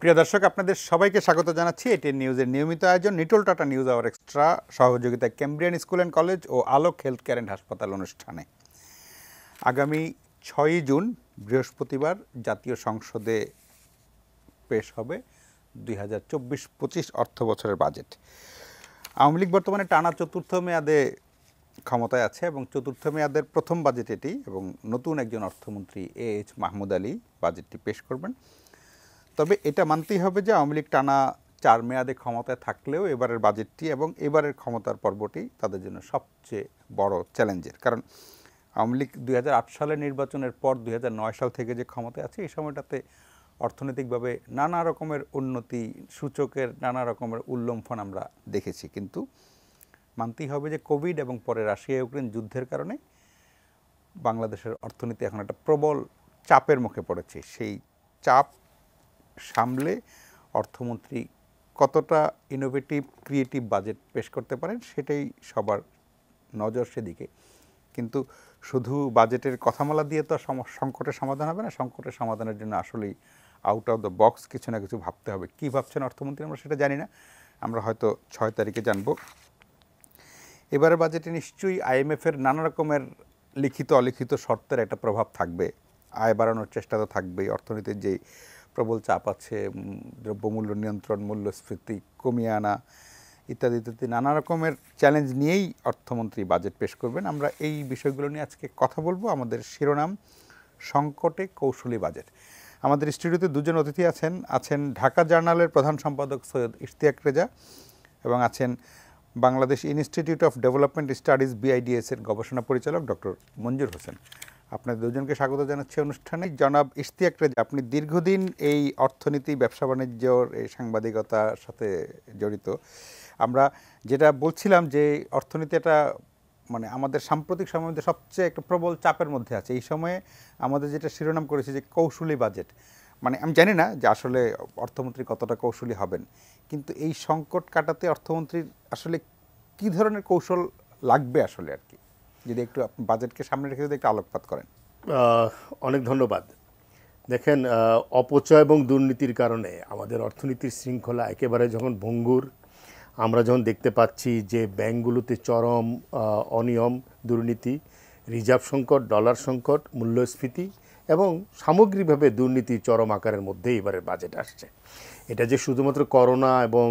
প্রিয় দর্শক, আপনাদের সবাইকে স্বাগত জানাচ্ছি। এটি নিউজের নিয়মিত আয়োজন Nitol Tata news hour extra সহযোগিতায় ক্যামব্রিয়ান স্কুল অ্যান্ড কলেজ ও আলোক হেলথ কেয়ার অ্যান্ড হাসপাতাল অনুষ্ঠানে। আগামী 6ই জুন বৃহস্পতিবার জাতীয় সংসদে পেশ হবে 2024-25 অর্থ বছরের বাজেট। আওয়ামী লীগ বর্তমানে টানা চতুর্থ মেয়াদে ক্ষমতায় আছে এবং চতুর্থ মেয়াদের প্রথম বাজেট এটি, এবং নতুন একজন অর্থমন্ত্রী এইচ মাহমুদ আলী বাজেটটি পেশ করবেন। তবে এটা মানতেই হবে যে আওয়ামী লীগ টানা 4 মেয়াদে ক্ষমতায় থাকলেও এবারের বাজেটটি এবং এবারের ক্ষমতার পর্বটি তাদের জন্য সবচেয়ে বড় চ্যালেঞ্জের। কারণ আওয়ামী লীগ 2008 সালের নির্বাচনের পর 2009 সাল থেকে যে ক্ষমতায় আছে, এই সময়টাতে অর্থনৈতিকভাবে নানা রকমের উন্নতি, সূচকের নানা রকমের উল্লম্ফন আমরা দেখেছি। কিন্তু মানতেই হবে যে কোভিড এবং পরে রাশিয়া ইউক্রেন যুদ্ধের কারণে বাংলাদেশের অর্থনীতি এখন একটা প্রবল চাপের মুখে পড়েছে। সেই চাপ সামলে অর্থমন্ত্রী কতটা ইনোভেটিভ ক্রিয়েটিভ বাজেট পেশ করতে পারেন, সেটাই সবার নজর সেদিকে। কিন্তু শুধু বাজেটের কথামালা দিয়ে তো সংকটের সমাধান হবে না। সংকটের সমাধানের জন্য আসলেই আউট অফ দ্য বক্স কিছু না কিছু ভাবতে হবে। কী ভাবছেন অর্থমন্ত্রী আমরা সেটা জানি না, আমরা হয়তো 6 তারিখে জানব। এবারে বাজেটে নিশ্চয়ই আইএমএফের নানা রকমের লিখিত অলিখিত শর্তের একটা প্রভাব থাকবে। আয় বাড়ানোর চেষ্টা তো থাকবেই, অর্থনীতির যেই প্রবল চাপ আছে, দ্রব্যমূল্য নিয়ন্ত্রণ, মূল্যস্ফীতি কমিয়ে আনা ইত্যাদি ইত্যাদি নানা রকমের চ্যালেঞ্জ নিয়েই অর্থমন্ত্রী বাজেট পেশ করবেন। আমরা এই বিষয়গুলো নিয়ে আজকে কথা বলবো। আমাদের শিরোনাম সংকটে কৌশলী বাজেট। আমাদের স্টুডিওতে দুজন অতিথি আছেন ঢাকা জার্নালের প্রধান সম্পাদক সৈয়দ ইশতিয়াক রেজা এবং আছেন Bangladesh institute of development studies BIDS এর গবেষণা পরিচালক ডক্টর মঞ্জুর হোসেন। আপনাদের দুজনকে স্বাগত জানাচ্ছি অনুষ্ঠানে। জনাব ইশতিয়াক রেজা, আপনি দীর্ঘদিন এই অর্থনীতি, ব্যবসা বাণিজ্যর এই সাংবাদিকতার সাথে জড়িত। আমরা যেটা বলছিলাম যে অর্থনীতি এটা মানে আমাদের সাম্প্রতিক সময়ের মধ্যে সবচেয়ে একটা প্রবল চাপের মধ্যে আছে। এই সময়ে আমাদের যেটা শিরোনাম করেছে যে কৌশলী বাজেট, মানে আমি জানি না যে আসলে অর্থমন্ত্রী কতটা কৌশলী হবেন, কিন্তু এই সংকট কাটাতে অর্থমন্ত্রীর আসলে কী ধরনের কৌশল লাগবে আসলে আর কি, যদি একটু বাজেটকে সামনে রেখে যদি একটু আলোকপাত করেন। অনেক ধন্যবাদ। দেখেন, অপচয় এবং দুর্নীতির কারণে আমাদের অর্থনীতির শৃঙ্খলা একেবারে যখন ভঙ্গুর, আমরা যখন দেখতে পাচ্ছি যে ব্যাংকগুলোতে চরম অনিয়ম, দুর্নীতি, রিজার্ভ সংকট, ডলার সংকট, মূল্যস্ফীতি এবং সামগ্রিকভাবে দুর্নীতি চরম আকারের মধ্যে এবারের বাজেট আসছে। এটা যে শুধুমাত্র করোনা এবং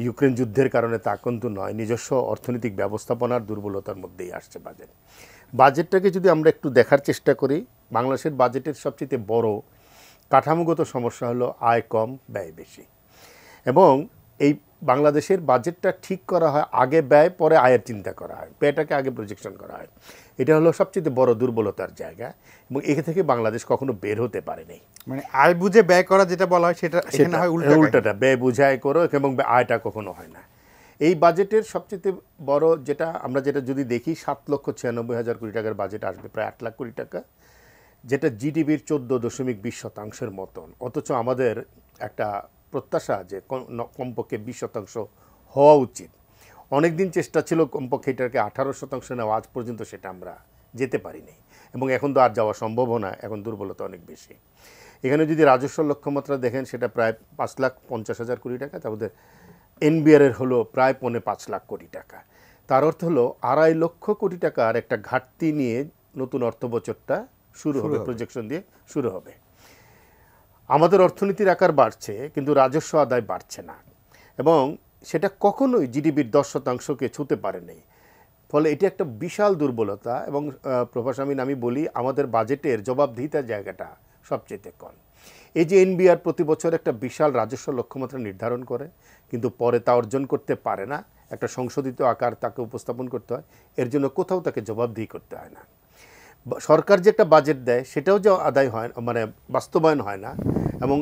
ইউক্রেন যুদ্ধের কারণে তা কিন্তু নয়, নিজস্ব অর্থনৈতিক ব্যবস্থাপনার দুর্বলতার মধ্যেই আসছে বাজেটটাকে যদি আমরা একটু দেখার চেষ্টা করি, বাংলাদেশের বাজেটের সবচেয়ে বড় কাঠামোগত সমস্যা হলো আয় কম, ব্যয় বেশি। এবং এই বাংলাদেশের বাজেটটা ঠিক করা হয় আগে ব্যয়, পরে আয়ের চিন্তা করা হয়, ব্যয়টাকে আগে প্রজেকশন করা হয়। এটা হলো সবচেয়ে বড় দুর্বলতার জায়গা এবং এখান থেকে বাংলাদেশ কখনো বের হতে পারেনি। মানে আয় বুঝে ব্যয় করা যেটা বলা হয় সেটা হয় উল্টাটা, ব্যয় বুঝায় করো এবং আয়টা কখনো হয় না। এই বাজেটের সবচেয়ে বড় যেটা যদি দেখি, 7,96,000 কোটি টাকার বাজেট আসবে, প্রায় 8 লাখ কোটি টাকা, যেটা জিডিপির 14.20% মতন। অথচ আমাদের একটা প্রত্যাশা যে কমপক্ষে 20% হওয়া উচিত। অনেক দিন চেষ্টা ছিল কমপক্ষে এটাকে 18% নেওয়া, আজ পর্যন্ত সেটা আমরা যেতে পারিনি এবং এখন তো আর যাওয়া সম্ভব না, এখন দুর্বলতা অনেক বেশি। এখানে যদি রাজস্ব লক্ষ্যমাত্রা দেখেন, সেটা প্রায় 5,50,000 কোটি টাকা, তারপরে NBR হলো প্রায় 4.5 লাখ কোটি টাকা। তার অর্থ হলো 2.5 লক্ষ কোটি টাকার একটা ঘাটতি নিয়ে নতুন অর্থ বছরটা শুরু হবে, প্রজেকশন দিয়ে শুরু হবে। আমাদের অর্থনীতির আকার বাড়ছে কিন্তু রাজস্ব আদায় বাড়ছে না এবং সেটা কখনোই জিডিপির 10%কে ছুঁতে পারেনি। ফলে এটি একটা বিশাল দুর্বলতা এবং প্রভাস আমি বলি আমাদের বাজেটের জবাবদিহিতার জায়গাটা সবচেয়ে কম। এই যে NBR প্রতি বছর একটা বিশাল রাজস্ব লক্ষ্যমাত্রা নির্ধারণ করে কিন্তু পরে তা অর্জন করতে পারে না, একটা সংশোধিত আকার তাকে উপস্থাপন করতে হয়, এর জন্য কোথাও তাকে জবাবদিহি করতে হয় না। সরকার যে একটা বাজেট দেয় সেটাও যে আদায় হয়, মানে বাস্তবায়ন হয় না এবং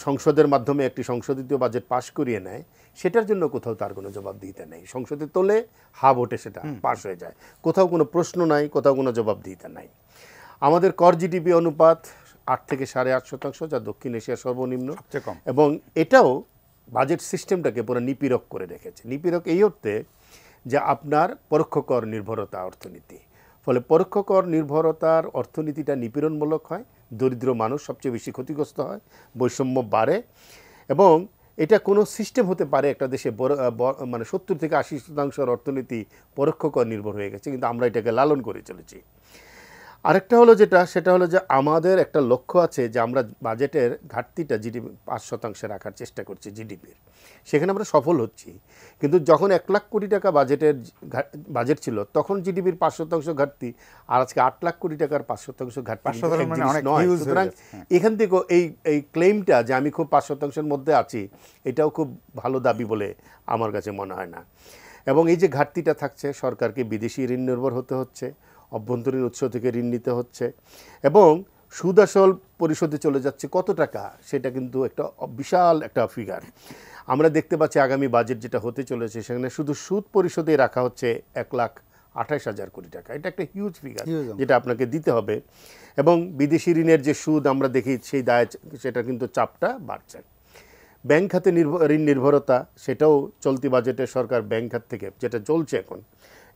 সংসদের মাধ্যমে একটি সংশোধিত বাজেট পাশ করিয়ে নেয়, সেটার জন্য কোথাও তার কোনো জবাবদিহিতা নেই। সংসদে তোলে, হা ভোটে সেটা পাশ হয়ে যায়, কোথাও কোনো প্রশ্ন নাই, কোথাও কোনো জবাবদিহিতা নাই। আমাদের কর জিডিপি অনুপাত 8 থেকে 8.5%, যা দক্ষিণ এশিয়ার সর্বনিম্ন এবং এটাও বাজেট সিস্টেমটাকে পুরো নিপীড়ক করে রেখেছে। নিপীড়ক এই অর্থে যে আপনার পরোক্ষ কর নির্ভরতা অর্থনীতি, ফলে পরোক্ষ কর নির্ভরতার অর্থনীতিটা নিপীড়নমূলক হয়, দরিদ্র মানুষ সবচেয়ে বেশি ক্ষতিগ্রস্ত হয়, বৈষম্য বাড়ে এবং এটা কোনো সিস্টেম হতে পারে একটা দেশে মানে 70 থেকে 80% অর্থনীতি পরোক্ষ কর নির্ভর হয়ে গেছে, কিন্তু আমরা এটাকে লালন করে চলেছি। আরেকটা হলো সেটা হলো যে আমাদের একটা লক্ষ্য আছে যে আমরা বাজেটের ঘাটতিটা জিডিপি 5% রাখার চেষ্টা করছি জিডিপির, সেখানে আমরা সফল হচ্ছি। কিন্তু যখন 1 লাখ কোটি টাকা বাজেট ছিল তখন জিডিপির 5% ঘাটতি, আর আজকে 8 লাখ কোটি টাকার 5% ঘাটতি নয়। সুতরাং এখান থেকে এই ক্লেমটা যে আমি খুব 5%-এর মধ্যে আছি, এটাও খুব ভালো দাবি বলে আমার কাছে মনে হয় না। এবং এই যে ঘাটতিটা থাকছে, সরকারকে বিদেশি ঋণ নির্ভর হতে হচ্ছে, অভ্যন্তরীণ উৎস থেকে ঋণ নিতে হচ্ছে, এবং সুদ আসল পরিশোধে চলে যাচ্ছে কত টাকা, সেটা কিন্তু একটা বিশাল একটা ফিগার। আমরা দেখতে পাচ্ছি আগামী বাজেট যেটা হতে চলেছে সেখানে শুধু সুদ পরিশোধে রাখা হচ্ছে 1,28,000 কোটি টাকা। এটা একটা হিউজ ফিগার যেটা আপনাকে দিতে হবে, এবং বিদেশি ঋণের যে সুদ আমরা দেখি সেই দায় সেটা কিন্তু চাপটা বাড়ছে। ব্যাংক খাতে ঋণ নির্ভরতা, সেটাও চলতি বাজেটে সরকার ব্যাংক খাত থেকে যেটা চলছে এখন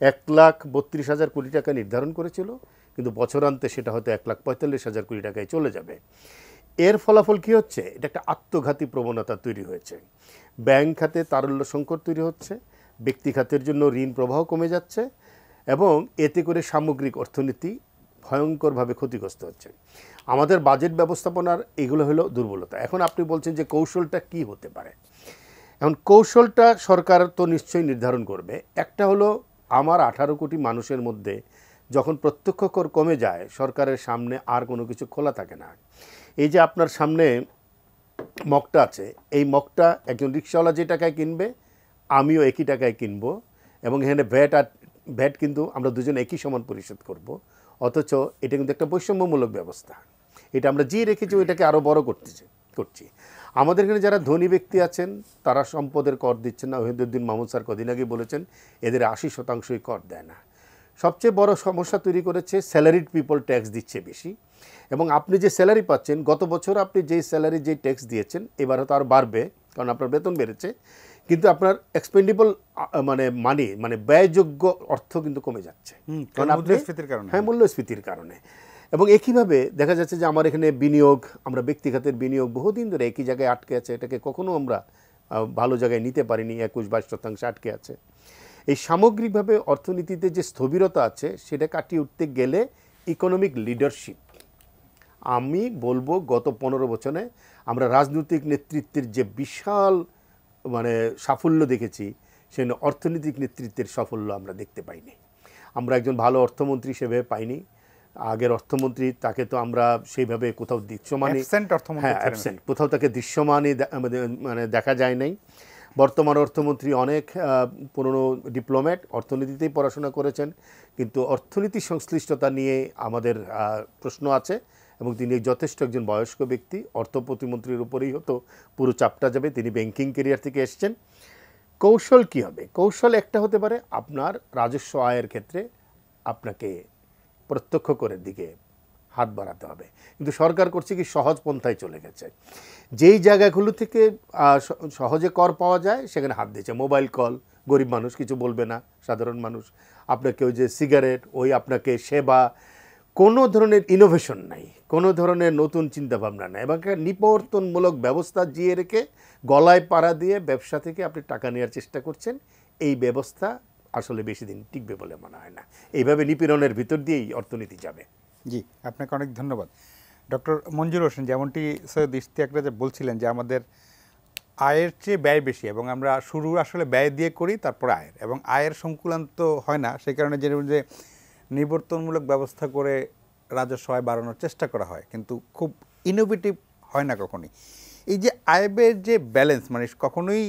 1,32,000 কোটি টাকা নির্ধারণ করেছিল, কিন্তু বছরান্তে সেটা হয়তো 1,45,000 কোটি টাকায় চলে যাবে। এর ফলাফল কি হচ্ছে? এটা একটা আত্মঘাতী প্রবণতা তৈরি হয়েছে। ব্যাংক খাতে তারল্য সংকট তৈরি হচ্ছে, ব্যক্তি খাতের জন্য ঋণ প্রবাহ কমে যাচ্ছে, এবং এতে করে সামগ্রিক অর্থনীতি ভয়ঙ্করভাবে ক্ষতিগ্রস্ত হচ্ছে। আমাদের বাজেট ব্যবস্থাপনার এগুলো হলো দুর্বলতা। এখন আপনি বলছেন যে কৌশলটা কি হতে পারে। এখন কৌশলটা সরকার তো নিশ্চয়ই নির্ধারণ করবে। একটা হলো, আমার 18 কোটি মানুষের মধ্যে যখন প্রত্যক্ষ কর কমে যায়, সরকারের সামনে আর কোনো কিছু খোলা থাকে না। এই যে আপনার সামনে মগটা আছে, এই মগটা একজন রিক্সাওয়ালা যে টাকায় কিনবে, আমিও একই টাকায় কিনবো, এবং এখানে ভ্যাট কিন্তু আমরা দুজন একই সমান পরিশোধ করব। অথচ এটা কিন্তু একটা বৈষম্যমূলক ব্যবস্থা। এটা আমরা যে রেখেছি ওইটাকে আরও বড় করছি। আমাদের এখানে যারা ধনী ব্যক্তি আছেন তারা সম্পদের কর দিচ্ছেন না। ওহিদুদ্দিন মাহমুদ স্যার কদিন আগে বলেছেন এদের 80%ই কর দেয় না। সবচেয়ে বড় সমস্যা তৈরি করেছে স্যালারিড পিপল ট্যাক্স দিচ্ছে বেশি, এবং আপনি যে স্যালারি পাচ্ছেন, গত বছর আপনি যেই স্যালারি যেই ট্যাক্স দিয়েছেন এবার হয়তো আরও বাড়বে কারণ আপনার বেতন বেড়েছে, কিন্তু আপনার এক্সপেন্ডেবল মানে ব্যয়যোগ্য অর্থ কিন্তু কমে যাচ্ছে, কারণ মূল্যস্ফীতির কারণে। এবং একইভাবে দেখা যাচ্ছে যে আমার এখানে বিনিয়োগ, আমরা ব্যক্তি খাতের বিনিয়োগ বহুদিন ধরে একই জায়গায় আটকে আছে, এটাকে কখনো আমরা ভালো জায়গায় নিতে পারিনি, 21-22% আটকে আছে। এই সামগ্রিকভাবে অর্থনীতিতে যে স্থবিরতা আছে সেটা কাটিয়ে উঠতে গেলে ইকোনমিক লিডারশিপ, আমি বলবো গত 15 বছরে আমরা রাজনৈতিক নেতৃত্বের যে বিশাল সাফল্য দেখেছি, সেখানে অর্থনৈতিক নেতৃত্বের সাফল্য আমরা দেখতে পাইনি। আমরা একজন ভালো অর্থমন্ত্রী সেভাবে পাইনি। আগের অর্থমন্ত্রী তাকে তো আমরা সেইভাবে কোথাও দৃশ্যমানই কোথাও তাকে দৃশ্যমানই দেখা যায় নাই। বর্তমান অর্থমন্ত্রী অনেক পুরনো ডিপ্লোম্যাট, অর্থনীতিতেই পড়াশোনা করেছেন, কিন্তু অর্থনীতি সংশ্লিষ্টতা নিয়ে আমাদের প্রশ্ন আছে, এবং তিনি যথেষ্ট একজন বয়স্ক ব্যক্তি। অর্থ প্রতিমন্ত্রীর উপরেই হতো পুরো চাপটা যাবে, তিনি ব্যাংকিং ক্যারিয়ার থেকে এসছেন। কৌশল কি হবে? কৌশল একটা হতে পারে, আপনার রাজস্ব আয়ের ক্ষেত্রে আপনাকে প্রত্যক্ষ করের দিকে হাত বাড়াতে হবে, কিন্তু সরকার করছে কি সহজ পন্থায় চলে গেছে। যেই জায়গাগুলো থেকে সহজে কর পাওয়া যায় সেখানে হাত দিয়েছে। মোবাইল কল, গরিব মানুষ কিছু বলবে না, সাধারণ মানুষ। আপনাকে ওই যে সিগারেট, ওই আপনাকে সেবা, কোনো ধরনের ইনোভেশন নাই, কোনো ধরনের নতুন চিন্তাভাবনা নাই, এবং একটা নিবর্তনমূলক ব্যবস্থা জিয়ে রেখে গলায় পাড়া দিয়ে ব্যবসা থেকে আপনি টাকা নেওয়ার চেষ্টা করছেন। এই ব্যবস্থা আসলে বেশি দিন টিকবে বলে মনে হয় না। এইভাবে নিপীড়নের ভিতর দিয়েই অর্থনীতি যাবে। জি, আপনাকে অনেক ধন্যবাদ ডক্টর মঞ্জুর হোসেন। যেমনটি সৈয়দ ইশতিয়াক রাজা বলছিলেন যে আমাদের আয়ের চেয়ে ব্যয় বেশি, এবং আমরা শুরু আসলে ব্যয় দিয়ে করি, তারপর আয়ের, এবং আয়ের সংকুলান তো হয় না। সেই কারণে যে নিবর্তনমূলক ব্যবস্থা করে রাজস্ব আয় বাড়ানোর চেষ্টা করা হয়, কিন্তু খুব ইনোভেটিভ হয় না কখনোই। এই যে আয় ব্যয়ের যে ব্যালেন্স, কখনোই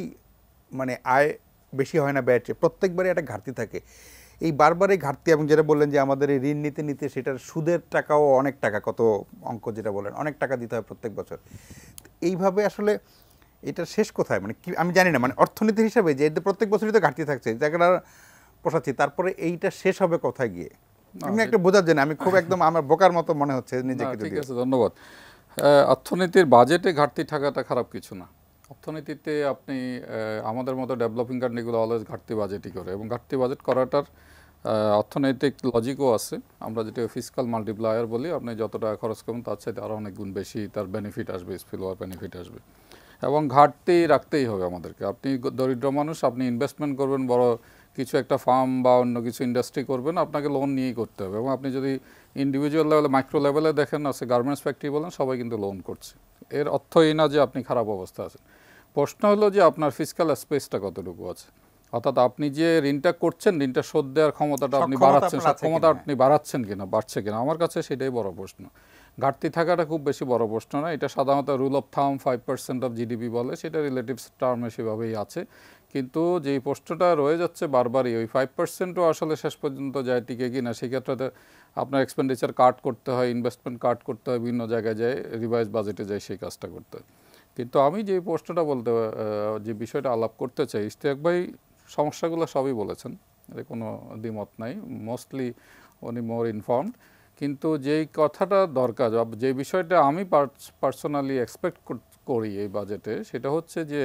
আয় বেশি হয় না ব্যয়ের চেয়ে, প্রত্যেকবারই একটা ঘাটতি থাকে। এই বারবারই ঘাটতি, এবং যেটা বললেন যে আমাদের এই ঋণ নিতে নিতে সেটার সুদের টাকাও অনেক টাকা, কত অঙ্ক যেটা বললেন, অনেক টাকা দিতে হয় প্রত্যেক বছর। এইভাবে আসলে এটা শেষ কোথায় কি আমি জানি না, অর্থনীতি হিসাবে যে প্রত্যেক বছরই তো ঘাটতি থাকছে, জায়গাটা পোষাচ্ছি, তারপরে এইটা শেষ হবে কোথায় গিয়ে? আমি একটা বোঝার জন্য আমি খুব একদম আমার বোকার মতো মনে হচ্ছে নিজেকে। ঠিক আছে, ধন্যবাদ। অর্থনীতির বাজেটে ঘাটতি থাকাটা খারাপ কিছু না। অর্থনীতিতে আপনি আমাদের মতো ডেভেলপিং কান্ট্রিগুলো অলওয়েজ ঘাটতি বাজেটই করে, এবং ঘাটতি বাজেট করাটার অর্থনৈতিক লজিকও আছে। আমরা যেটা ফিসকাল মাল্টিপ্লায়ার বলি, আপনি যত টাকা খরচ করবেন তার চাইতে আরও অনেক গুণ বেশি তার বেনিফিট আসবে, স্পিল ওয়ার বেনিফিট আসবে। এবং ঘাটতি রাখতেই হবে আমাদেরকে। আপনি দরিদ্র মানুষ, আপনি ইনভেস্টমেন্ট করবেন, বড় কিছু একটা ফার্ম বা অন্য কিছু ইন্ডাস্ট্রি করবেন, আপনাকে লোন নিয়েই করতে হবে। এবং আপনি যদি ইন্ডিভিজুয়াল লেভেলে, মাইক্রো লেভেলে দেখেন, আছে গার্মেন্টস ফ্যাক্টরি বলেন, সবাই কিন্তু লোন করছে। এর অর্থ এই না যে আপনি খারাপ অবস্থা আছেন। প্রশ্ন হলো যে আপনার ফিসক্যাল স্পেসটা কতটুকু আছে, অর্থাৎ আপনি যে ঋণটা করছেন, ঋণটা শোধ দেওয়ার ক্ষমতাটা আপনি বাড়াচ্ছেন, সক্ষমতা আপনি বাড়াচ্ছেন কিনা, বাড়ছে কিনা। আমার কাছে সেটাই বড় প্রশ্ন। ঘাটতি থাকাটা খুব বেশি বড় প্রশ্ন না। এটা সাধারণত রুল অফ থাম 5% অফ জিডিপি বলে, সেটা রিলেটিভ টার্মে সেভাবেই আছে। কিন্তু যেই প্রশ্নটা রয়ে যাচ্ছে বারবারই, ওই 5%ও আসলে শেষ পর্যন্ত যায় টিকে কিনা। সেক্ষেত্রে আপনার এক্সপেন্ডিচার কাট করতে হয়, ইনভেস্টমেন্ট কাট করতে হয়, বিভিন্ন জায়গায় যায়, রিভাইজ বাজেটে যায় সেই কাজটা করতে হয়। কিন্তু আমি যে প্রশ্নটা বলতে, যে বিষয়টা আলাপ করতে চাই, ইশতিয়াক ভাই সমস্যাগুলো সবই বলেছেন, এর কোনো দ্বিমত নাই। মোস্টলি উনি মোর ইনফর্মড। কিন্তু যেই কথাটা দরকার, যে বিষয়টা আমি পার্সোনালি এক্সপেক্ট করি এই বাজেটে, সেটা হচ্ছে যে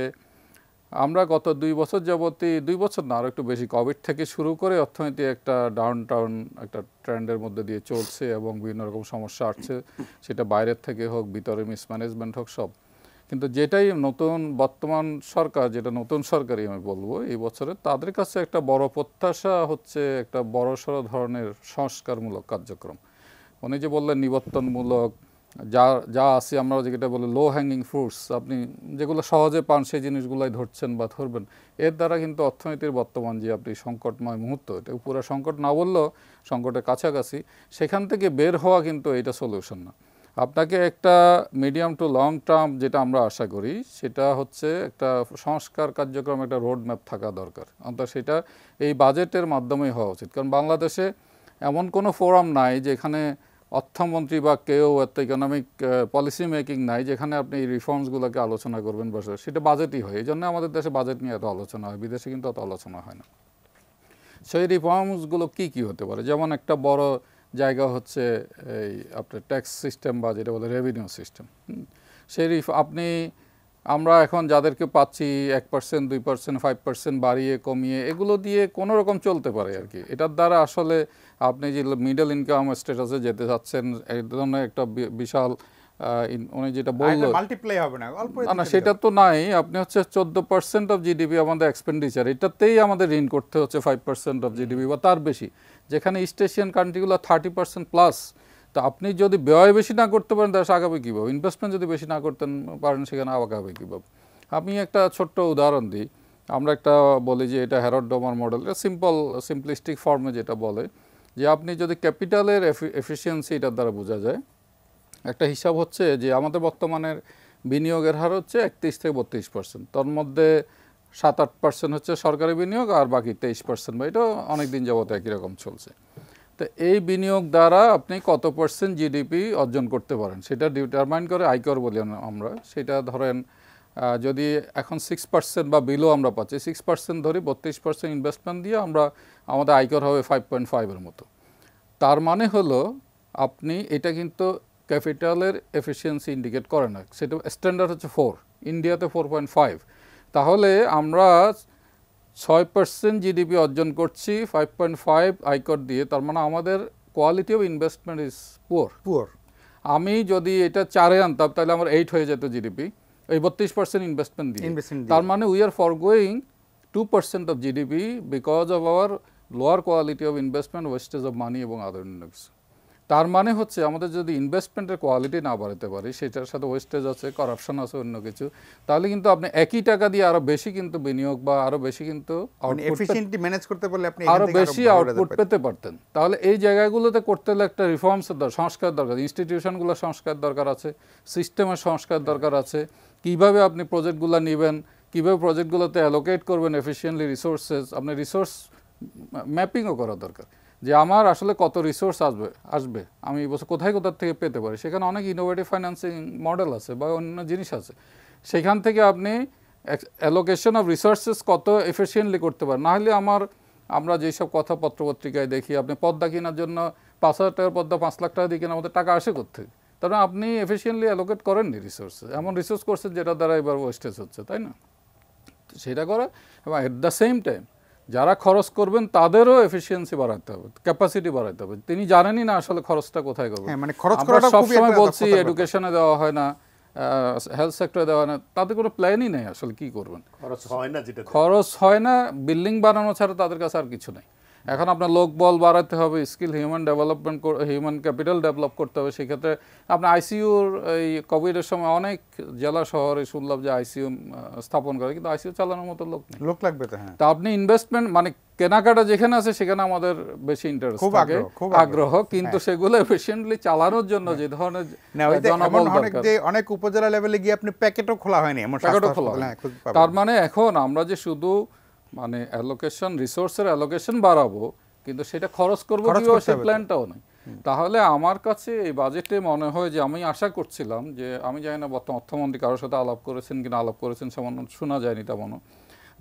আমরা গত 2 বছর যাবতই, 2 বছর না, আরও একটু বেশি, কোভিড থেকে শুরু করে অর্থনীতি একটা ডাউন একটা ট্রেন্ডের মধ্যে দিয়ে চলছে এবং বিভিন্ন রকম সমস্যা আসছে, সেটা বাইরের থেকে হোক, ভিতরে মিসম্যানেজমেন্ট হোক, সব। কিন্তু যেটাই নতুন বর্তমান সরকার, যেটা নতুন সরকারই আমি বলবো এই বছরে, তাদের কাছে একটা বড় প্রত্যাশা হচ্ছে একটা বড়সড় ধরনের সংস্কারমূলক কার্যক্রম। উনি যে বললেন নিবর্তনমূলক, যা আছে আমরা যেটা বলি লো হ্যাঙ্গিং ফ্রুটস, আপনি যেগুলো সহজে পান সেই জিনিসগুলাই ধরছেন বা ধরবেন। এর দ্বারা কিন্তু অর্থনীতির বর্তমান যে আপনি সংকটময় মুহূর্ত, এটা পুরো সংকট না বললেও সংকটের কাছাকাছি, সেখান থেকে বের হওয়া কিন্তু এটা সলিউশন না। আপনাকে একটা মিডিয়াম টু লং টার্ম, যেটা আমরা আশা করি, সেটা হচ্ছে একটা সংস্কার কার্যক্রম, একটা রোড ম্যাপ থাকা দরকার। অর্থাৎ সেটা এই বাজেটের মাধ্যমেই হওয়া উচিত। কারণ বাংলাদেশে এমন কোনো ফোরাম নাই যেখানে অর্থমন্ত্রী বা কেউ এত ইকোনমিক পলিসি মেকিং নাই যেখানে আপনি এই রিফর্মসগুলোকে আলোচনা করবেন বসে, সেটা বাজেটই হয়। এই জন্য আমাদের দেশে বাজেট নিয়ে এত আলোচনা হয়, বিদেশে কিন্তু অত আলোচনা হয় না। সেই রিফর্মসগুলো কী কী হতে পারে? যেমন একটা বড় জায়গা হচ্ছে এই আপনার ট্যাক্স সিস্টেম বা যেটা বলে রেভিনিউ সিস্টেম। সেই আপনি, আমরা এখন যাদেরকে পাচ্ছি 1%, 2%, 5% বাড়িয়ে কমিয়ে, এগুলো দিয়ে কোনো রকম চলতে পারে আর কি। এটার দ্বারা আসলে আপনি যে মিডল ইনকাম স্ট্যাটাসে যেতে চাচ্ছেন, এই ধরনের একটা বিশাল, উনি যেটা বললো মাল্টিপ্লাই হবে না, অল্প না, সেটা তো নাই। আপনি হচ্ছে 14% অফ জিডিপি আমাদের এক্সপেন্ডিচার, এটাতেই আমাদের ঋণ করতে হচ্ছে 5% অফ জিডিপি বা তার বেশি, যেখানে ইস্ট এশিয়ান কান্ট্রিগুলো 30% প্লাস। তো আপনি যদি ব্যয় বেশি না করতে পারেন, দেশ আগাবে কীভাবে? ইনভেস্টমেন্ট যদি বেশি না করতে পারেন, সেখানে আগাবে কীভাবে? আমি একটা ছোট্ট উদাহরণ দিই। আমরা একটা বলি যে এটা হ্যারড ডোমার মডেল, এটা সিম্পলিস্টিক ফর্মে যেটা বলে যে আপনি যদি ক্যাপিটালের এফিসিয়েন্সি এটার দ্বারা বোঝা যায়, একটা হিসাব হচ্ছে যে আমাদের বর্তমানের বিনিয়োগের হার হচ্ছে 31 থেকে 32%, তার মধ্যে 7-8% হচ্ছে সরকারি বিনিয়োগ, আর বাকি 23%, বা এটা অনেক দিন যাবত একই রকম চলছে। তো এই বিনিয়োগ দ্বারা আপনি কত % জিডিপি অর্জন করতে পারেন সেটা ডিটারমাইন করে আয়কর বলি আমরা। সেটা ধরেন যদি এখন 6% বা বিলো আমরা পাচ্ছি, 6% ধরি, 32% ইনভেস্টমেন্ট দিয়ে আমরা, আমাদের আয়কর হবে 5.5-এর মতো। তার মানে হলো আপনি, এটা কিন্তু ক্যাপিটালের এফিসিয়েন্সি ইন্ডিকেট করে না, সেটা স্ট্যান্ডার্ড হচ্ছে 4, ইন্ডিয়াতে 4.5। তাহলে আমরা 6% জিডিপি অর্জন করছি 5.5 আয়কর দিয়ে, তার মানে আমাদের quality of investment is poor. আমি যদি এটা 4-এ আনতাম তাহলে আমার 8 হয়ে যেত জিডিপি, এই 32% ইনভেস্টমেন্ট দিয়ে। তার মানে we are forgoing 2% of GDP because of our lower quality of investment, wastage of money এবং আদার কিছু। তার মানে হচ্ছে আমাদের যদি ইনভেস্টমেন্টের কোয়ালিটি না বাড়াতে পারি, সেটার সাথে ওয়েস্টেজ আছে, করাপশন আছে, অন্য কিছু, তাহলে কিন্তু আপনি একই টাকা দিয়ে আরো বেশি কিন্তু বিনিয়োগ বা আরো বেশি কিন্তু আরো বেশি আউটপুট পেতে পারতেন। তাহলে এই জায়গাগুলোতে করতে হলে একটা রিফর্মসের দরকার, সংস্কার দরকার, ইনস্টিটিউশনগুলো সংস্কার দরকার আছে, সিস্টেমের সংস্কার দরকার আছে, কিভাবে আপনি প্রজেক্টগুলো নেবেন, কিভাবে প্রজেক্টগুলোতে অ্যালোকেট করবেন এফিশিয়েন্টলি রিসোর্সেস, আপনি রিসোর্স ম্যাপিংও করা দরকার যে আমার আসলে কত রিসোর্স আসবে, আমি এই বছর কোথায় থেকে পেতে পারি। সেখানে অনেক ইনোভেটিভ ফাইন্যান্সিং মডেল আছে বা অন্য জিনিস আছে, সেখান থেকে আপনি অ্যালোকেশন অফ রিসোর্সেস কত এফিশিয়েন্টলি করতে পারেন। না হলে আমরা যেসব কথা পত্রপত্রিকায় দেখি, আপনি পদ্মা কেনার জন্য 5,000 টাকার পদ্মা 5 লাখ টাকা দিয়ে কেনার মধ্যে টাকা আসে কোথেকে? তারপরে আপনি এফিশিয়েন্টলি অ্যালোকেট করেননি রিসোর্সে, এমন রিসোর্স করছেন যেটা দ্বারা এবার ওয়েস্টেজ হচ্ছে, তাই না? সেটা করে, এবং এট দ্য সেম টাইম যারা খরচ করবেন তাদেরও এফিসিয়েন্সি বাড়াতে হবে, ক্যাপাসিটি বাড়াতে হবে। তিনি জানেনই না আসলে খরচটা কোথায় করবেন। আমরা সবসময় বলছি এডুকেশনে দেওয়া হয় না, হেলথ সেক্টরে দেওয়া না, তাদের কোনো প্ল্যানই নেই আসলে কি করবেন। খরচ হয় না, যেটা খরচ হয় না, বিল্ডিং বানানো ছাড়া তাদের কাছে আর কিছু নেই। এখন আপনার লোক বল বাড়াতে হবে, skill human development, human capital develop করতে হবে। সেক্ষেত্রে আপনার আইসিইউর এই কোভিডের সময় অনেক জেলা শহরে শুনলাম যে আইসিইউ স্থাপন করে, কিন্তু আইসিইউ চালানোর মতো লোক নেই। লোক লাগবে তো। হ্যাঁ, তা আপনি ইনভেস্টমেন্ট মানে কেনাকাটা যেখানে আছে সেখানে আমাদের বেশি ইন্টারেস্ট থাকে, আগ্রহ, কিন্তু সেগুলো এফিশিয়েন্টলি চালানোর জন্য যে ধরনের জনবল দরকার, যে অনেক উপজেলা লেভেলে গিয়ে আপনি প্যাকেটও খোলা হয়নি, এমন প্যাকেটও খোলা হয়। তার মানে এখন আমরা যে শুধু মানে অ্যালোকেশন, রিসোর্সের অ্যালোকেশন বাড়াবো, কিন্তু সেটা খরচ করবো কিভাবে সেই প্ল্যানটাও নাই। তাহলে আমার কাছে এই বাজেটে মনে হয় যে, আমি আশা করছিলাম যে, আমি জানি না বর্তমান অর্থমন্ত্রী কারোর সাথে আলাপ করেছেন কিনা, আলাপ করেছেন সেমন শোনা যায়নি তেমনও,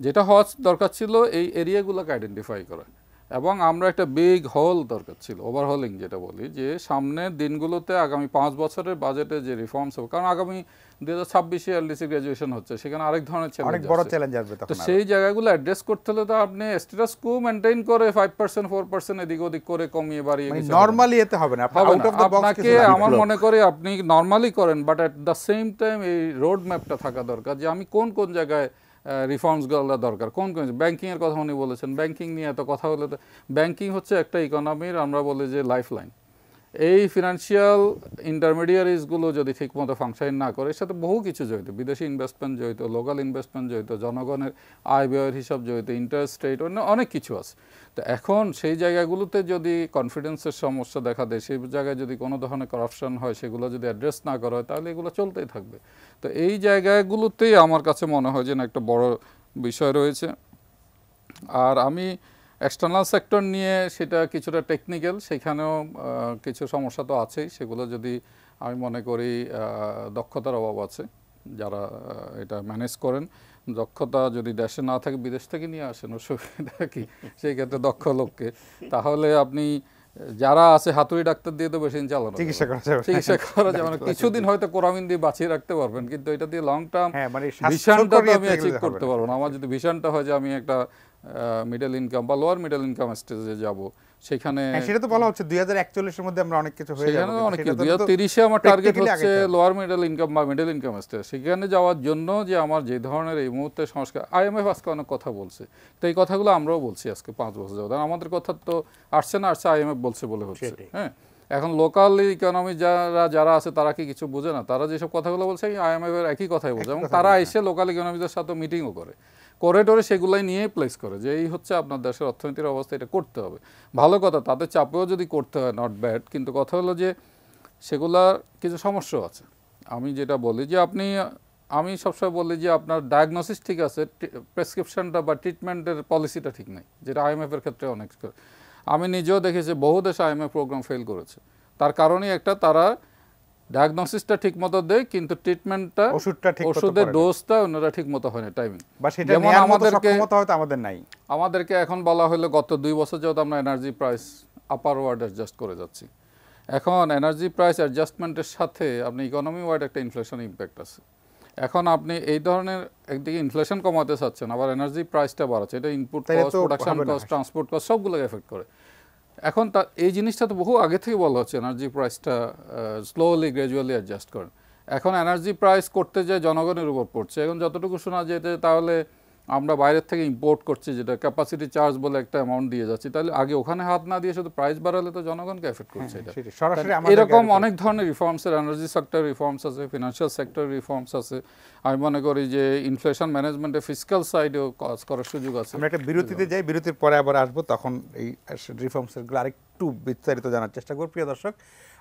যেটা হওয়া দরকার ছিল এই এরিয়াগুলোকে আইডেন্টিফাই করা, এবং আমরা একটা বিগ হোল দরকার ছিল, ওভারহোলিং যেটা বলি, যে সামনের দিনগুলোতে আগামী 5 বছরের বাজেটে যে রিফর্মস হবে, কারণ আগামী 2026-এ এলডিসি গ্র্যাজুয়েশন হচ্ছে, সেখানে আরেক ধরনের অনেক বড় চ্যালেঞ্জ আসবে। তো সেই জায়গাগুলো অ্যাড্রেস করতে হলে তো আপনি স্ট্যাটাস কো মেইনটেইন করে 5% 4% এদিক ওদিক করে কমিয়ে বাড়িয়ে কিছু নরমালি এতে হবে না, আপনাকে আমার মনে করে আপনি নরমালি করেন, but at the same time এই রোড ম্যাপটা থাকা দরকার যে আমি কোন কোন জায়গায় রিফর্মসগুলো দরকার, কোন কোন ব্যাংকিংয়ের কথা উনি বলেছেন, ব্যাংকিং নিয়ে এত কথা হলে তো, ব্যাংকিং হচ্ছে একটা ইকোনমির আমরা বলি যে লাইফ লাইন। এই ফিনান্সিয়াল ইন্টারমিডিয়ারিজগুলো যদি ঠিকমতো ফাংশন না করে, এর সাথে বহু কিছু জড়িত, বিদেশি ইনভেস্টমেন্ট জড়িত, লোকাল ইনভেস্টমেন্ট জড়িত, জনগণের আয় ব্যয়ের হিসাব জড়িত, ইন্টারেস্ট রেট, অনেক কিছু আছে। তো এখন সেই জায়গাগুলোতে যদি কনফিডেন্সের সমস্যা দেখা দেয়, সেই জায়গায় যদি কোনো ধরনের করাপশন হয়, সেগুলো যদি অ্যাড্রেস না করা হয়, তাহলে এগুলো চলতেই থাকবে। তো এই জায়গাগুলোতেই আমার কাছে মনে হয় যে না, একটা বড় বিষয় রয়েছে। আর আমি এক্সটার্নাল সেক্টর নিয়ে সেটা কিছুটা টেকনিক্যাল, সেখানেও কিছু সমস্যা তো আছেই, সেগুলো যদি আমি মনে করি দক্ষতার অভাব আছে, যারা এটা ম্যানেজ করেন। দক্ষতা যদি দেশে না থাকে, বিদেশ থেকে নিয়ে আসেন, অসুবিধা কি সেই ক্ষেত্রে দক্ষ লোককে, তাহলে আপনি যারা আছে হাতুড়ি ডাক্তার দিয়ে তো বেশি দিন চালানো, চিকিৎসা করা যাবে না। কিছুদিন হয়তো কোরামিন দিয়ে বাঁচিয়ে রাখতে পারবেন, কিন্তু এটা দিয়ে লং টার্ম ভিশনটা তো আমি অ্যাচিভ করতে পারবো না। আমার যদি ভিশনটা হয় যে আমি একটা মিডল ইনকাম বা লোয়ার মিডল ইনকাম স্টেজে যাব, সেখানে সেটা তো বলা হচ্ছে 2041 এর মধ্যে আমরা অনেক কিছু হয়ে যাব, অনেক কিছু 2030-এ আমার টার্গেট হচ্ছে লোয়ার মিডল ইনকাম বা মিডল ইনকাম স্টেজ। সেখানে যাওয়ার জন্য যে আমার যে ধরনের এই মুহূর্তে সংস্কার, আইএমএফ আজকে অনেক কথা বলছে, তো এই কথাগুলো আমরাও বলছি আজকে 5 বছর যাবত। আমাদের কথা তো আসছে না, আসছে আইএমএফ বলছে বলে হচ্ছে। হ্যাঁ, এখন লোকাল ইকোনমি যারা আছে তারা কি কিছু বোঝে না? তারা যেসব কথাগুলো বলছে আইএমএফ এর একই কথাই বলছে, এবং তারা এসে লোকাল ইকোনমিদের সাথে মিটিংও করে, করিডোরে সেগুলাই নিয়ে প্লেস করে যে এই হচ্ছে আপনার দেশের অর্থনীতির অবস্থা, এটা করতে হবে। ভালো কথা, তাদের চাপেও যদি করতে হয়, নট ব্যাড, কিন্তু কথা হলো যে সেগুলার কিছু সমস্যাও আছে। আমি যেটা বলি যে আমি সবসময় বলি যে আপনার ডায়াগনোসিস ঠিক আছে, প্রেসক্রিপশনটা বা ট্রিটমেন্টের পলিসিটা ঠিক নেই, যেটা আইএমএফ এর ক্ষেত্রে অনেক। আমি নিজেও দেখেছি বহু দেশে আইএমএফ প্রোগ্রাম ফেল করেছে, তার কারণেই একটা, তারা ডায়াগনোসিসটা ঠিক মতো দেয়, কিন্তু ট্রিটমেন্টটা, ওষুধের ডোজটা ওনারা ঠিক মতো হয় না, টাইমিং। যেমন আমাদেরকে এখন বলা হলো গত 2 বছর যাবত আমরা এনার্জি প্রাইস আপার ওয়ার্ড অ্যাডজাস্ট করে যাচ্ছি। এখন এনার্জি প্রাইস অ্যাডজাস্টমেন্টের সাথে আপনি ইকোনমি ওয়াইড একটা ইনফ্লেশন ইম্প্যাক্ট আছে। এখন আপনি এই ধরনের একদিকে ইনফ্লেশন কমাতে চাচ্ছেন, আবার এনার্জি প্রাইসটা বাড়াচ্ছে, এটা input cost, production cost, transport cost সবগুলোকে এফেক্ট করে। এখন এই জিনিসটা তো বহু আগে থেকে বলা হচ্ছে, এনার্জি প্রাইসটা স্লোলি গ্র্যাজুয়ালি অ্যাডজাস্ট করেন। এখন এনার্জি প্রাইস করতে যায় জনগণের উপর পড়ছে। এখন যতটুকু শোনা যায় তাহলে আমরা বাইরের থেকে ইম্পোর্ট করছি, যেটা ক্যাপাসিটি চার্জ বলে একটা অ্যামাউন্ট দিয়ে যাচ্ছি, তাহলে আগে ওখানে হাত না দিয়ে শুধু প্রাইস বাড়ালে তো জনগণকে এফেক্ট করছে। এরকম অনেক ধরনের রিফর্মসের, এনার্জি সেক্টর রিফর্মস আছে, ফিনান্সিয়াল সেক্টর রিফর্মস আছে। আমি মনে করি যে ইনফ্লেশন ম্যানেজমেন্টে ফিসকাল সাইডেও কাজ করার সুযোগ আছে। আমরা একটা বিরতিতে যাই, বিরতির পরে আবার আসবো, তখন এই রিফর্মসগুলো আরেকটু বিস্তারিত জানার চেষ্টা করব। প্রিয় দর্শক,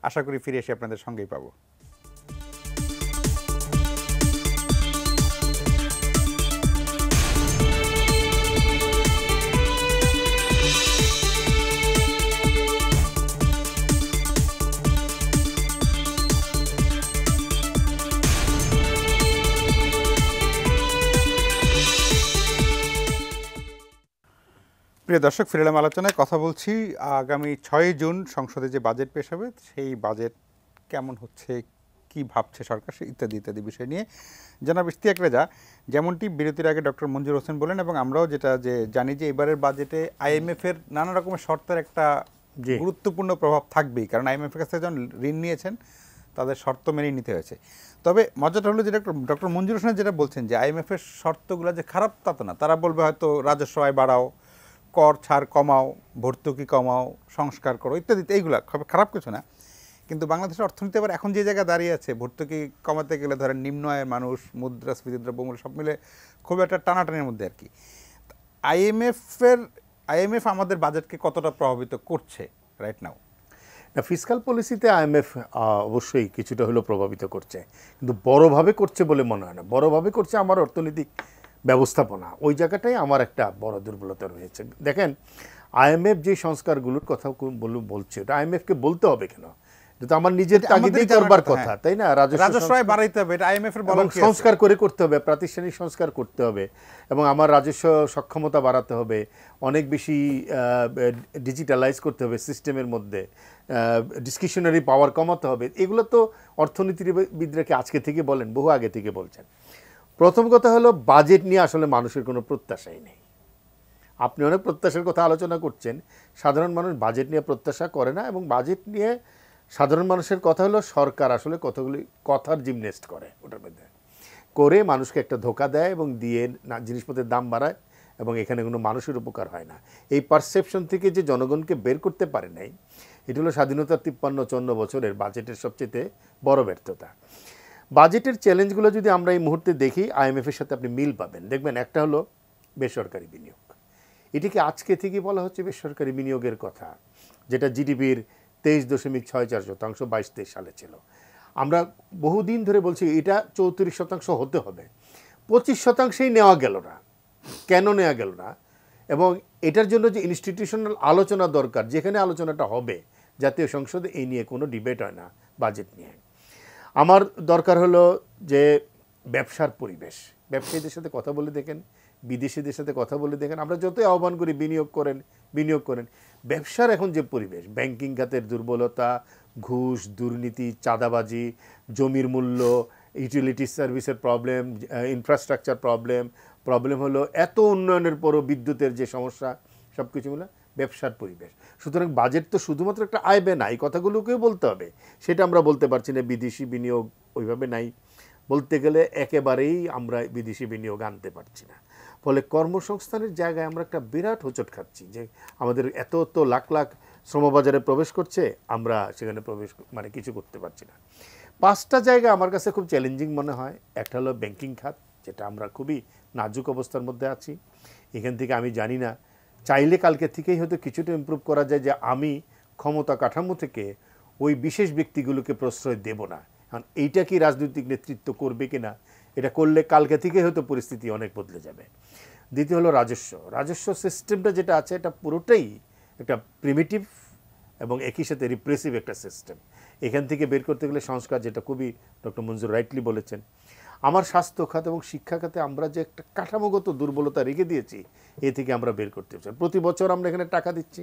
আশা করি ফিরে এসে আপনাদের সঙ্গেই পাবো। প্রিয় দর্শক, ফিরে এলাম আলোচনায়। কথা বলছি আগামী 6 জুন সংসদে যে বাজেট পেশ হবে, সেই বাজেট কেমন হচ্ছে, কি ভাবছে সরকার, ইত্যাদি ইত্যাদি বিষয় নিয়ে জনাব ইশতিয়াক রেজা, যেমনটি বিরতির আগে ডক্টর মঞ্জুর হোসেন বলেন, এবং আমরাও যেটা জানি যে এবারের বাজেটে আইএমএফ এর নানা রকমের শর্তের একটা গুরুত্বপূর্ণ প্রভাব থাকবেই, কারণ আইএমএফ এর কাছে যখন ঋণ নিয়েছেন তাদের শর্ত মেনেই নিতে হয়েছে। তবে মজাটা হলো যেটা ডক্টর মঞ্জুর হোসেন যেটা বলছেন যে আইএমএফের শর্তগুলো যে খারাপ তা তো না। তারা বলবে হয়তো রাজস্ব আয় বাড়াও, কর ছাড় কমাও, ভর্তুকি কমাও, সংস্কার করো ইত্যাদি, এইগুলা খারাপ কিছু না। কিন্তু বাংলাদেশের অর্থনীতি আবার এখন যে জায়গায় দাঁড়িয়ে আছে, ভর্তুকি কমাতে গেলে ধরেন নিম্ন আয়ের মানুষ, মুদ্রাস্ফীতি, দ্রব্যমূল্য সব মিলে খুব একটা টানাটানির মধ্যে আর কি। আইএমএফ আমাদের বাজেটকে কতটা প্রভাবিত করছে রাইট নাও? না, ফিসকাল পলিসিতে আইএমএফ অবশ্যই কিছুটা হলেও প্রভাবিত করছে, কিন্তু বড়ভাবে করছে বলে মনে হয় না। বড়ভাবে করছে আমার অর্থনৈতিক ব্যবস্থাপনা, ওই জায়গাটাই আমার একটা বড় দুর্বলতা রয়েছে। দেখেন, আইএমএফ যে সংস্কারগুলোর কথা বলছে, ওটা আইএমএফকে বলতে হবে কেন? এটা তো আমার নিজের তাগিদেই করবার কথা, তাই না? রাজস্ব আয় বাড়াইতে হবে, এটা আইএমএফ এর বলার কি আছে? সংস্কার করতে হবে, প্রাতিষ্ঠানিক সংস্কার করতে হবে, এবং আমার রাজস্ব সক্ষমতা বাড়াতে হবে, অনেক বেশি ডিজিটালাইজ করতে হবে সিস্টেমের মধ্যে, ডিসক্রিশনারি পাওয়ার কমাতে হবে। এগুলো তো অর্থনীতিবিদরাকে আজকে থেকে বলেন, বহু আগে থেকে বলছেন। প্রথম কথা হলো, বাজেট নিয়ে আসলে মানুষের কোনো প্রত্যাশাই নেই। আপনি অনেক প্রত্যাশার কথা আলোচনা করছেন, সাধারণ মানুষ বাজেট নিয়ে প্রত্যাশা করে না। এবং বাজেট নিয়ে সাধারণ মানুষের কথা হলো, সরকার আসলে কতগুলি কথার জিমনেস্ট করে, ওটার মধ্যে করে মানুষকে একটা ধোকা দেয় এবং দিয়ে জিনিসপত্রের দাম বাড়ায়, এবং এখানে কোনো মানুষের উপকার হয় না। এই পারসেপশন থেকে যে জনগণকে বের করতে পারে নাই, এটা হলো স্বাধীনতার 53-54 বছরের বাজেটের সবচেয়ে বড় ব্যর্থতা। বাজেটের চ্যালেঞ্জগুলো যদি আমরা এই মুহূর্তে দেখি, আইএমএফের সাথে আপনি মিল পাবেন। দেখবেন, একটা হলো বেসরকারি বিনিয়োগ। এটিকে আজকে থেকে বলা হচ্ছে বেসরকারি বিনিয়োগের কথা, যেটা জিডিপির 23.64% 22-23 সালে ছিল। আমরা বহুদিন ধরে বলছি এটা 34% হতে হবে, 25%ই নেওয়া গেল না। কেন নেওয়া গেল না? এবং এটার জন্য যে ইনস্টিটিউশনাল আলোচনা দরকার, যেখানে আলোচনাটা হবে জাতীয় সংসদে, এই নিয়ে কোনো ডিবেট হয় না বাজেট নিয়ে। আমার দরকার হলো যে ব্যবসার পরিবেশ, ব্যবসায়ীদের সাথে কথা বলে দেখেন, বিদেশিদের সাথে কথা বলে দেখেন। আমরা যতই আহ্বান করি বিনিয়োগ করেন, ব্যবসার এখন যে পরিবেশ, ব্যাংকিং খাতের দুর্বলতা, ঘুষ, দুর্নীতি, চাঁদাবাজি, জমির মূল্য, ইউটিলিটি সার্ভিসের প্রবলেম, ইনফ্রাস্ট্রাকচার প্রবলেম হলো এত উন্নয়নের পরও বিদ্যুতের যে সমস্যা, সব কিছু মিলে ব্যবসার পরিবেশ। সুতরাং বাজেট তো শুধুমাত্র একটা আয় ব্যয় না, এই কথাগুলোকেও বলতে হবে। সেটা আমরা বলতে পারছি না। বিদেশি বিনিয়োগ ওইভাবে নাই, বলতে গেলে একেবারেই আমরা বিদেশি বিনিয়োগ আনতে পারছি না। ফলে কর্মসংস্থানের জায়গায় আমরা একটা বিরাট হোঁচট খাচ্ছি, যে আমাদের এত লাখ লাখ শ্রমবাজারে প্রবেশ করছে, আমরা সেখানে কিছু করতে পারছি না। 5টা জায়গা আমার কাছে খুব চ্যালেঞ্জিং মনে হয়। একটা হলো ব্যাংকিং খাত, যেটা আমরা খুবই নাজুক অবস্থার মধ্যে আছি। এখান থেকে আমি জানি না, চাইলে কালকে থেকেই হয়তো কিছুটা ইমপ্রুভ করা যায়, যে আমি ক্ষমতা কাঠামো থেকে ওই বিশেষ ব্যক্তিগুলোকে প্রশ্রয় দেব না। কারণ এইটা কি রাজনৈতিক নেতৃত্ব করবে কিনা, এটা করলে কালকে থেকে হয়তো পরিস্থিতি অনেক বদলে যাবে। দ্বিতীয় হলো রাজস্ব সিস্টেমটা যেটা আছে, এটা পুরোটাই একটা প্রিমিটিভ এবং একই সাথে রিপ্রেসিভ একটা সিস্টেম। এখান থেকে বের করতে গেলে সংস্কার, যেটা খুবই ডক্টর মঞ্জুর রাইটলি বলেছেন। আমার স্বাস্থ্য খাত এবং শিক্ষা খাতে আমরা যে একটা কাঠামোগত দুর্বলতা রেখে দিয়েছি, এ থেকে আমরা বের করতে চাই। প্রতি বছর আমরা এখানে টাকা দিচ্ছি,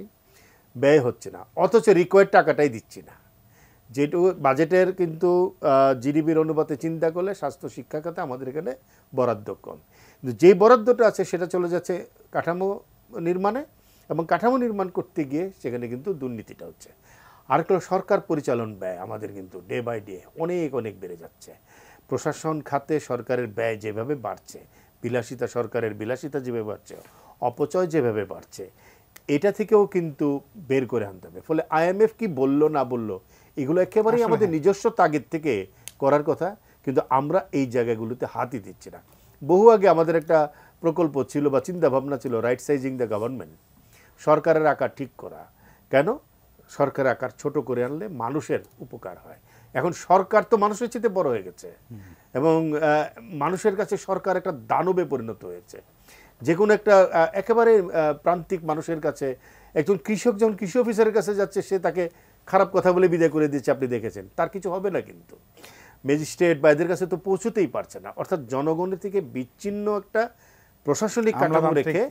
ব্যয় হচ্ছে না, অথচ রিকোয়ার্ড টাকাটাই দিচ্ছি না। যেটুকু বাজেটের কিন্তু জিডিপির অনুপাতে চিন্তা করলে স্বাস্থ্য শিক্ষা খাতে আমাদের এখানে বরাদ্দ কম, কিন্তু যেই বরাদ্দটা আছে সেটা চলে যাচ্ছে কাঠামো নির্মাণে, এবং কাঠামো নির্মাণ করতে গিয়ে সেখানে কিন্তু দুর্নীতিটা হচ্ছে। আরেকটা সরকার পরিচালন ব্যয় আমাদের কিন্তু ডে বাই ডে অনেক বেড়ে যাচ্ছে। প্রশাসন খাতে সরকারের ব্যয় যেভাবে বাড়ছে, সরকারের বিলাসিতা যেভাবে বাড়ছে, অপচয় যেভাবে বাড়ছে, এটা থেকেও কিন্তু বের করে আনতে হবে। ফলে আইএমএফ কি বলল না বলল, এগুলো একেবারেই আমাদের নিজস্ব তাগিদ থেকে করার কথা, কিন্তু আমরা এই জায়গাগুলোতে হাতই দিচ্ছি না। বহু আগে আমাদের একটা প্রকল্প ছিল বা চিন্তা ভাবনা ছিল, রাইট সাইজিং দ্য গভর্নমেন্ট, সরকারের আকার ঠিক করা। কেন? সরকারের আকার ছোট করে আনলে মানুষের উপকার হয়। এখন সরকার তো মানুষের চেয়ে বড় হয়ে গেছে, এবং মানুষের কাছে সরকার একটা দানবে পরিণত হয়েছে। যে কোনো একটা একেবারে প্রান্তিক মানুষের কাছে, একজন কৃষক যখন কৃষি অফিসারের কাছে যাচ্ছে, সে তাকে খারাপ কথা বলে বিদায় করে দিচ্ছে, আপনি দেখেছেন, তার কিছু হবে না। কিন্তু ম্যাজিস্ট্রেট বা এদের কাছে তো পৌঁছতেই পারছে না। অর্থাৎ জনগণের থেকে বিচ্ছিন্ন একটা প্রশাসনিক কাঠামো রেখে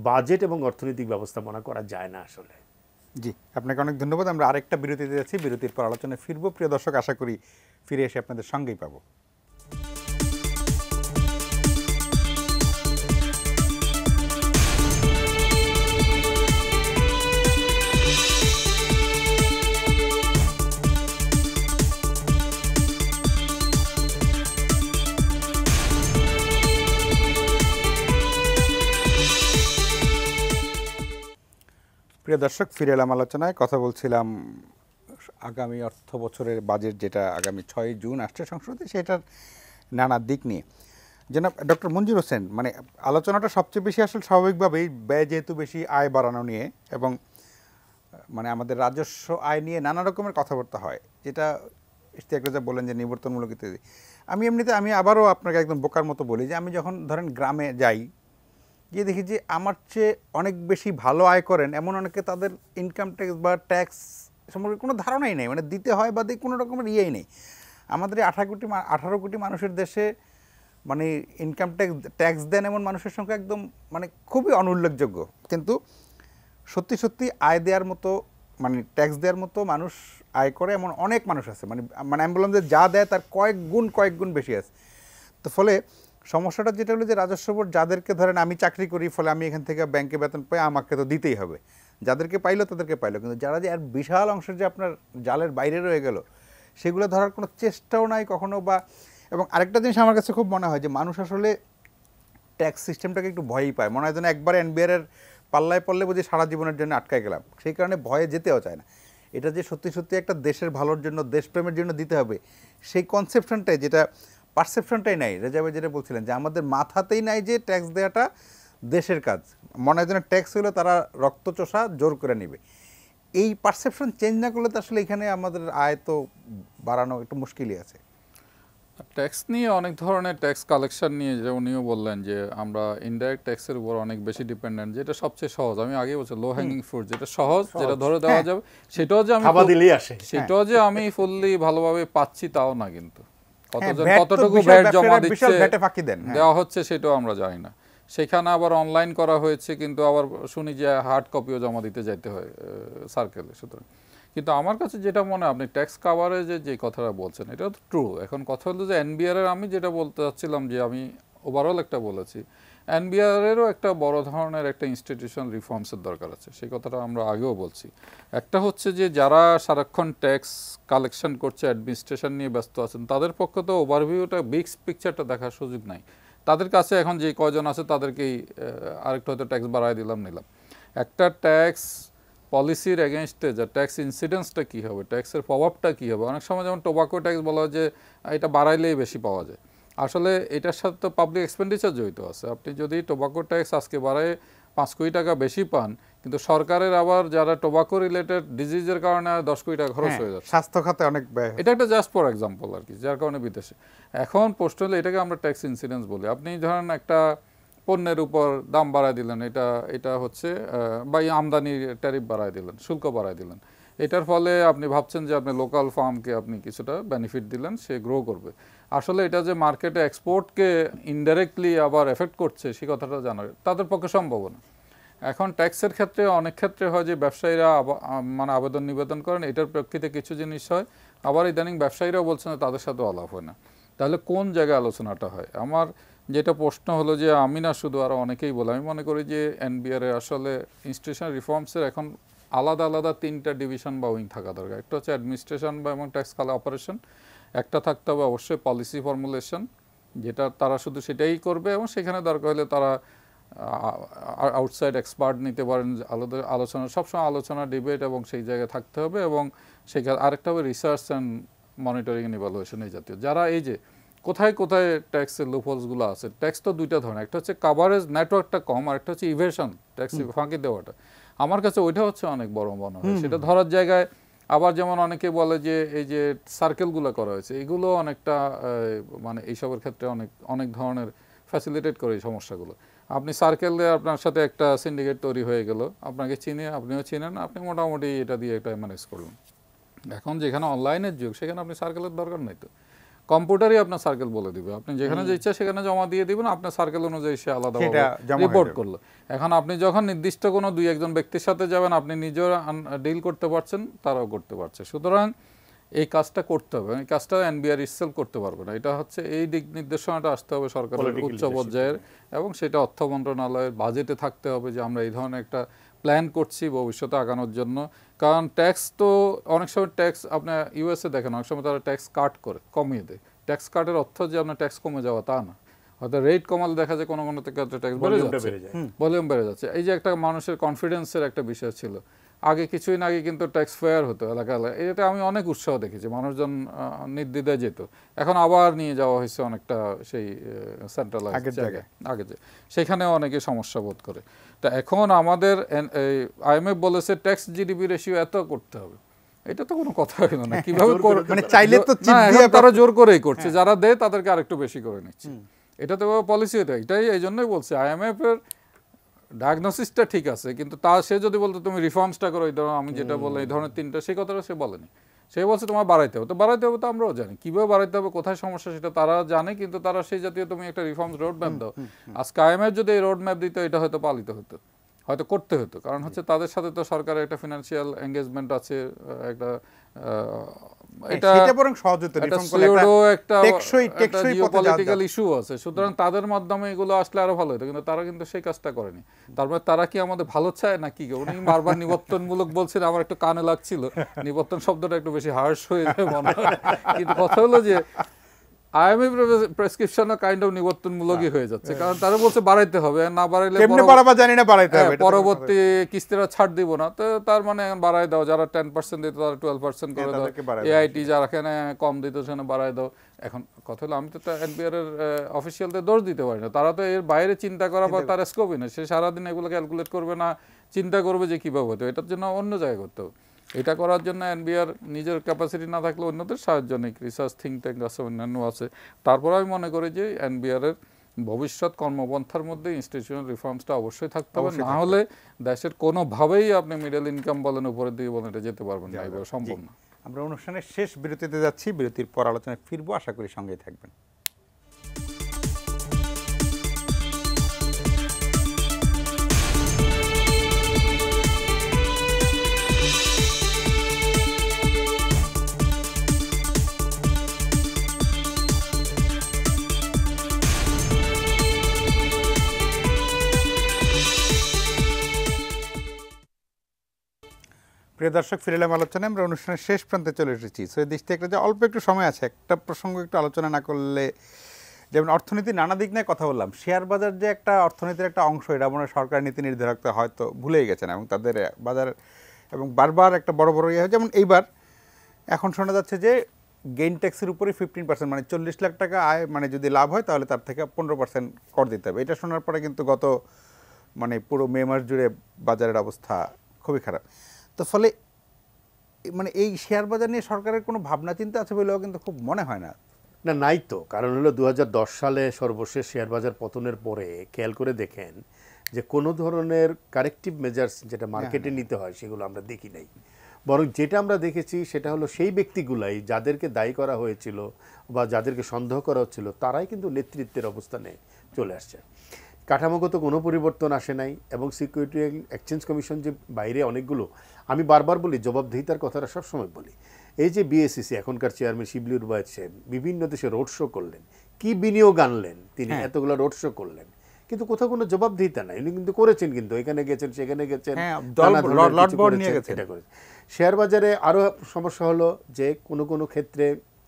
বাজেট এবং অর্থনৈতিক ব্যবস্থাপনা করা যায় না আসলে। জি, আপনাকে অনেক ধন্যবাদ। আমরা আরেকটা বিরতিতে যাচ্ছি, বিরতির পর আলোচনায় ফিরবো। প্রিয় দর্শক, আশা করি ফিরে এসে আপনাদের সঙ্গেই পাবো। প্রিয় দর্শক, ফিরে এলাম আলোচনায়। কথা বলছিলাম আগামী অর্থ বছরের বাজেট যেটা আগামী 6 জুন আসছে সংসদে, সেটার নানা দিক নিয়ে জনাব ডক্টর মঞ্জুর হোসেন, মানে আলোচনাটা সবচেয়ে বেশি আসলে স্বাভাবিকভাবেই ব্যয় যেহেতু বেশি, আয় বাড়ানো নিয়ে এবং মানে আমাদের রাজস্ব আয় নিয়ে নানা রকমের কথাবার্তা হয়, যেটা ইশতিয়াক রেজা বললেন যে নিবর্তনমূলক ইত্যাদি। আমি আবারও আপনাকে একদম বোকার মতো বলি যে আমি যখন ধরেন গ্রামে যাই, গিয়ে দেখি যে আমার চেয়ে অনেক বেশি ভালো আয় করেন এমন অনেকে, তাদের ইনকাম ট্যাক্স বা ট্যাক্স সম্পর্কে কোনো ধারণাই নেই, মানে দিতে হয় বা কোনো রকমের ইয়েই নেই। আমাদের এই 18 কোটি মানুষের দেশে মানে ইনকাম ট্যাক্স দেন এমন মানুষের সংখ্যা একদম মানে খুবই অনুল্লেখযোগ্য। কিন্তু সত্যি সত্যি আয় দেওয়ার মতো, মানে ট্যাক্স দেওয়ার মতো মানুষ আয় করে এমন অনেক মানুষ আছে, মানে আমি বললাম যে যা দেয় তার কয়েক গুণ বেশি আছে। তো ফলে সমস্যাটা যেটা হলো যে রাজস্ব বোর্ড যাদেরকে ধরেন, আমি চাকরি করি, ফলে আমি এখান থেকে ব্যাংকে বেতন পাই, আমাকে তো দিতেই হবে, যাদেরকে পাইলো তাদেরকে পাইলো, কিন্তু যারা যে আর বিশাল অংশের যে আপনার জালের বাইরে রয়ে গেল, সেগুলো ধরার কোনো চেষ্টাও নাই কখনো। বা এবং আরেকটা জিনিস আমার কাছে খুব মনে হয় যে মানুষ আসলে ট্যাক্স সিস্টেমটাকে একটু ভয়ই পায়, মনে হয় যেন একবারে এনবিআর পাল্লায় পড়লে বুঝি সারা জীবনের জন্য আটকায় গেলাম, সেই কারণে ভয়ে যেতেও চায় না। এটা যে সত্যি সত্যি একটা দেশের ভালোর জন্য, দেশপ্রেমের জন্য দিতে হবে, সেই কনসেপশনটাই, যেটা পারসেপশনটাই নাই। রেজা ভাই যেটা বলছিলেন যে আমাদের মাথাতেই নাই যে ট্যাক্স দেওয়াটা দেশের কাজ, মনে হয় যেন ট্যাক্স হলে তারা রক্তচোষা জোর করে নেবে। এই পারসেপশন চেঞ্জ না করলে তো আসলে এখানে আমাদের আয় তো বাড়ানো একটু মুশকিলই আছে। ট্যাক্স নিয়ে অনেক ধরনের ট্যাক্স কালেকশন নিয়ে, যে উনিও বললেন যে আমরা ইনডাইরেক্ট ট্যাক্সের উপর অনেক বেশি ডিপেন্ডেন্ট, যেটা সবচেয়ে সহজ। আমি আগে বলছি লো হ্যাঙ্গিং ফ্রুট, যেটা সহজ, যেটা ধরে দেওয়া যাবে, সেটাও যে আমি ফুললি ভালোভাবে পাচ্ছি তাও না, কিন্তু কতটুকু ভ্যাট জমা দিচ্ছে, দেওয়া হচ্ছে, সেটাও আমরা জানি না। সেখানে আবার অনলাইন করা হয়েছে, কিন্তু আবার শুনি যে হার্ড কপিও জমা দিতে যাইতে হয় সার্কেলে। সুতরাং কিন্তু আমার কাছে যেটা মনে হয়, আপনি ট্যাক্স কাভারেজে যে কথাটা বলছেন এটা তো ট্রু। এখন কথা হলো যে এনবিআর এর, আমি যেটা বলতে চাচ্ছিলাম যে আমি ওভারঅল একটা বলেছি, এনবিআর এরও একটা বড় ধরনের একটা ইনস্টিটিউশন রিফর্মসের দরকার আছে। সেই কথাটা আমরা আগেও বলছি। একটা হচ্ছে যে যারা সারাক্ষণ ট্যাক্স কালেকশন করছে, অ্যাডমিনিস্ট্রেশন নিয়ে ব্যস্ত আছেন, তাদের পক্ষে তো ওভারভিউটা, বিগ পিকচারটা দেখার সুযোগ নাই। তাদের কাছে এখন যে কয়জন আছে তাদেরকেই আরেকটা হয়তো ট্যাক্স বাড়ায় নিলাম। একটা ট্যাক্স পলিসির এগেনস্টে যা ট্যাক্স ইনসিডেন্সটা কী হবে, ট্যাক্সের প্রভাবটা কী হবে। অনেক সময় যেমন টোবাকো ট্যাক্স বলা হয় যে এটা বাড়াইলেই বেশি পাওয়া যায়, আসলে এটার সাথে তো পাবলিক এক্সপেন্ডিচার জড়িত আছে। আপনি যদি টোবাকো ট্যাক্স আজকে বাড়ায় 5 কোটি টাকা বেশি পান, কিন্তু সরকারের আবার যারা টোবাকো রিলেটেড ডিজিজের কারণে 10 কোটি টাকা খরচ হয়ে যাচ্ছে, স্বাস্থ্য খাতে অনেক ব্যয়। এটা একটা জাস্ট ফর এক্সাম্পল আর কি, যার কারণে বিদেশে এখন প্রশ্ন হলে এটাকে আমরা ট্যাক্স ইনসিডেন্স বলি। আপনি ধরেন একটা পণ্যের উপর দাম বাড়ায় দিলেন, এটা হচ্ছে বা আমদানির ট্যারিফ বাড়ায় দিলেন, শুল্ক বাড়ায় দিলেন। এটার ফলে আপনি ভাবছেন যে আপনি লোকাল ফার্মকে আপনি কিছুটা বেনিফিট দিলেন, সে গ্রো করবে। আসলে এটা যে মার্কেটে এক্সপোর্টকে ইনডাইরেক্টলি আবার এফেক্ট করছে, সেই কথাটা জানা তাদের পক্ষে সম্ভব না। এখন ট্যাক্সের ক্ষেত্রে অনেক ক্ষেত্রে হয় যে ব্যবসায়ীরা মানে আবেদন নিবেদন করেন, এটার প্রেক্ষিতে কিছু জিনিস হয়, আবার ইদানিং ব্যবসায়ীরাও বলছেন তাদের সাথে আলাপ হয় না। তাহলে কোন জায়গায় আলোচনাটা হয়? আমার যেটা প্রশ্ন হলো যে আমি না শুধু, আরও অনেকেই বলে, আমি মনে করি যে এনবিআর এর আসলে ইনস্টিটিউশন রিফর্মসের এখন আলাদা আলাদা 3টা ডিভিশন বা উইং থাকা দরকার। একটা হচ্ছে অ্যাডমিনিস্ট্রেশন বা এবং ট্যাক্স অপারেশন, একটা থাকতে হবে অবশ্যই পলিসি ফর্মুলেশন, যেটা তারা শুধু সেটাই করবে, এবং সেখানে দরকার হলে তারা আউটসাইড এক্সপার্ট নিতে পারেন, আলোচনা, সবসময় আলোচনা, ডিবেট এবং সেই জায়গায় থাকতে হবে। এবং সেখানে আরেকটা হবে research and monitoring and evaluation, এই জাতীয় যারা এই যে কোথায় কোথায় ট্যাক্সের লুপহোলসগুলো আছে। ট্যাক্স তো 2টা ধরনের, একটা হচ্ছে কাভারেজ নেটওয়ার্কটা কম, আর একটা হচ্ছে ইভেশন, ট্যাক্স ফাঁকি দেওয়াটা। আমার কাছে ওইটা হচ্ছে অনেক বড় মনে হয়, সেটা ধরার জায়গায়। আবার যেমন অনেকে বলে যে এই যে সার্কেলগুলো করা হয়েছে, এগুলো অনেকটা মানে এইসবের ক্ষেত্রে অনেক ধরনের ফ্যাসিলিটেট করে এই সমস্যাগুলো। আপনি সার্কেলে আপনার সাথে একটা সিন্ডিকেট তৈরি হয়ে গেল, আপনাকে চিনে, আপনিও চিনেন, আপনি মোটামুটি এটা দিয়ে একটা ম্যানেজ করলেন। এখন যেখানে অনলাইনের যুগ, সেখানে আপনি সার্কেলের দরকার নেই, তো কম্পিউটারই আপনার সার্কেল বলে দিবে, আপনি যেখানে যে ইচ্ছা সেখানে জমা দিয়ে দিবেন, আপনার সার্কেল অনুযায়ী সে আলাদা রিপোর্ট করলো। এখন আপনি যখন নির্দিষ্ট কোনো 2-1 ব্যক্তির সাথে যাবেন, আপনি নিজেও ডিল করতে পারছেন, তারাও করতে পারছে। সুতরাং এই কাজটা করতে হবে, এই কাজটা এনবিআর ইসসেলফ করতে পারবে না। এটা হচ্ছে এই দিক নির্দেশনাটা আসতে হবে সরকারের উচ্চ পর্যায়ের, এবং সেটা অর্থ মন্ত্রণালয়ের বাজেটে থাকতে হবে যে আমরা এই ধরনের একটা প্ল্যান করছি ভবিষ্যতে আগানোর জন্য। কারণ ট্যাক্স তো অনেক সময় ট্যাক্স আপনার ইউএসএ দেখেন, অনেক সময় তারা ট্যাক্স কাট করে, কমিয়ে দেয়। ট্যাক্স কাটের অর্থ যে আপনার ট্যাক্স কমে যাওয়া তা না, হয়তো রেট কমালে দেখা যায় কোনো থেকে ট্যাক্স বেড়ে যাচ্ছে, ভলিউম বেড়ে যাচ্ছে। এই যে একটা মানুষের কনফিডেন্সের একটা বিষয় ছিল, আগে কিছুদিন আগে কিন্তু ট্যাক্স ফেয়ার হতো এলাকা এতে আমি অনেক উৎসাহ দেখেছি, মানুষজন নির্দ্বিধায় যেত। এখন আবার নিয়ে যাওয়া হয়েছে অনেকটা সেই সেন্ট্রালাইজ জায়গায় আগে যে, সেখানেও অনেকে সমস্যা বোধ করে। তা এখন আমাদের IMF বলেছে ট্যাক্স জিডিপি রেশিও এত করতে হবে, এটা তো কোনো কথা হলো না। কিভাবে মানে চাইলে তো তারা জোর করেই করছে, যারা দেয় তাদেরকে আরেকটু বেশি করে নিচ্ছে, এটা তো পলিসি। এটাই এই জন্যই বলছে IMF এর ডায়াগনোসিসটা ঠিক আছে, কিন্তু সে যদি বলতো তুমি রিফর্মসটা করো, এই ধরো আমি যেটা বললাম এই ধরনের 3টা, সেই কথাটা সে বলেনি। সে বলছে তোমার বাড়াইতে হবে, তো বাড়াইতে হবে তো আমরাও জানি কিভাবে বাড়াইতে হবে, কোথায় সমস্যা সেটা তারা জানে, কিন্তু তারা সেই জাতীয় তুমি একটা রিফর্মস রোড ম্যাপ দাও। আজকে IMF যদি এই রোড ম্যাপ দিত, এটা হয়তো পালিত হতো, হয়তো করতে হতো, কারণ হচ্ছে তাদের সাথে তো সরকারের একটা ফিনান্সিয়াল এঙ্গেজমেন্ট আছে, একটা এটা বরং সহজ হতো, রিফর্ম করলে একটা টেকসই জিওপলিটিক্যাল ইস্যু আছে, সুতরাং তাদের মাধ্যমে এগুলো আসলে আরো ভালো হতো, কিন্তু তারা কিন্তু সেই কাজটা করেনি। তারপরে তারা কি আমাদের ভালো চায় না কি? উনি বারবার নিবর্তনমূলক বলছেন, আমার একটু কানে লাগছিল, নিবর্তন শব্দটা একটু বেশি হার্শ হয়ে যায় মনে হয়, কিন্তু কথা হলো যে IMF প্রেসক্রিপশনও কাইন্ড অফ নিবর্তনমূলকই হয়ে যাচ্ছে, কারণ তারা বলছে বাড়াইতে হবে, না বাড়াইলে পরবর্তী কিস্তিরা ছাড় দিব না, তো তার মানে বাড়াই দাও, যারা 10% দিত তারা 12% করে দাও, AIT যারা এখানে কম দিত সেখানে বাড়াই দাও। এখন কথা হলো আমি তো NBR এর অফিসিয়ালদের দোষ দিতে পারি না, তারা তো এর বাইরে চিন্তা করা বা তার স্কোপই না, সে সারাদিন এগুলো ক্যালকুলেট করবে না, চিন্তা করবে যে কীভাবে হতো, এটার জন্য অন্য জায়গায় করতে হবে। এটা করার জন্য NBR নিজের ক্যাপাসিটি না থাকলে অন্যদের সাহায্য নেই, রিসার্চ থিঙ্ক ট্যাঙ্ক আছে, অন্যান্য আছে। তারপর আমি মনে করি যে NBR এর ভবিষ্যৎ কর্মপন্থার মধ্যে ইনস্টিটিউশনাল রিফর্মসটা অবশ্যই থাকতে হবে, না হলে দেশের কোনোভাবেই আপনি মিডল ইনকাম বলেন, উপরের দিকে বলেন, এটা যেতে পারবেন না, এভাবে সম্ভব না। আমরা অনুষ্ঠানের শেষ বিরতিতে যাচ্ছি, বিরতির পর আলোচনায় ফিরবো, আশা করি সঙ্গেই থাকবেন। প্রিয় দর্শক, ফিরে এলাম আলোচনায়। আমরা অনুষ্ঠানের শেষ প্রান্তে চলে এসেছি। সো এই দৃষ্টি একটা যে অল্প একটু সময় আছে, একটা প্রসঙ্গ একটু আলোচনা না করলে, যেমন অর্থনীতির নানা দিক নিয়ে কথা বললাম, শেয়ার বাজার যে একটা অর্থনীতির একটা অংশ, এটা মনে হয় সরকার নীতি নির্ধারকরা হয়তো ভুলেই গেছেন, এবং তাদের বাজার এবং বারবার একটা বড় বড় ইয়ে হয়। যেমন এইবার এখন শোনা যাচ্ছে যে গেইন ট্যাক্সের উপরে 15%, মানে 40 লাখ টাকা আয়, মানে যদি লাভ হয় তাহলে তার থেকে 15% কর দিতে হবে। এটা শোনার পরে কিন্তু গত মানে পুরো মে মাস জুড়ে বাজারের অবস্থা খুবই খারাপ। তো ফলে মানে এই শেয়ার বাজার নিয়ে সরকারের কোনো ভাবনা চিন্তা আছে বলেও কিন্তু খুব মনে হয় না। না, নাই তো। কারণ হলো 2010 সালে সর্বশেষ শেয়ার বাজার পতনের পরে খেয়াল করে দেখেন যে কোনো ধরনের কারেক্টিভ মেজার্স যেটা মার্কেটে নিতে হয় সেগুলো আমরা দেখি নাই। বরং যেটা আমরা দেখেছি সেটা হলো সেই ব্যক্তিগুলাই যাদেরকে দায়ী করা হয়েছিল বা যাদেরকে সন্দেহ করা হচ্ছিল, তারাই কিন্তু নেতৃত্বের অবস্থানে চলে আসছে। কাঠামোগত কোনো পরিবর্তন আসে নাই, এবং সিকিউরিটি এক্সচেঞ্জ কমিশন যে বাইরে অনেকগুলো, আমি বারবার বলি জবাবদিহিতার কথাটা সবসময় বলি, এই যে BSEC এখনকার চেয়ারম্যান শিবলি রুবায়েত সাহেব বিভিন্ন দেশে রোড শো করলেন, কি বিনিয়োগ আনলেন তিনি, এতগুলো রোড শো করলেন, কিন্তু কোথাও কোনো জবাবদিহিতা নাই। উনি কিন্তু করেছেন, কিন্তু এখানে গেছেন সেখানে গেছেন, এটা করেছেন। শেয়ার বাজারে আরও সমস্যা হলো যে কোনো ক্ষেত্রে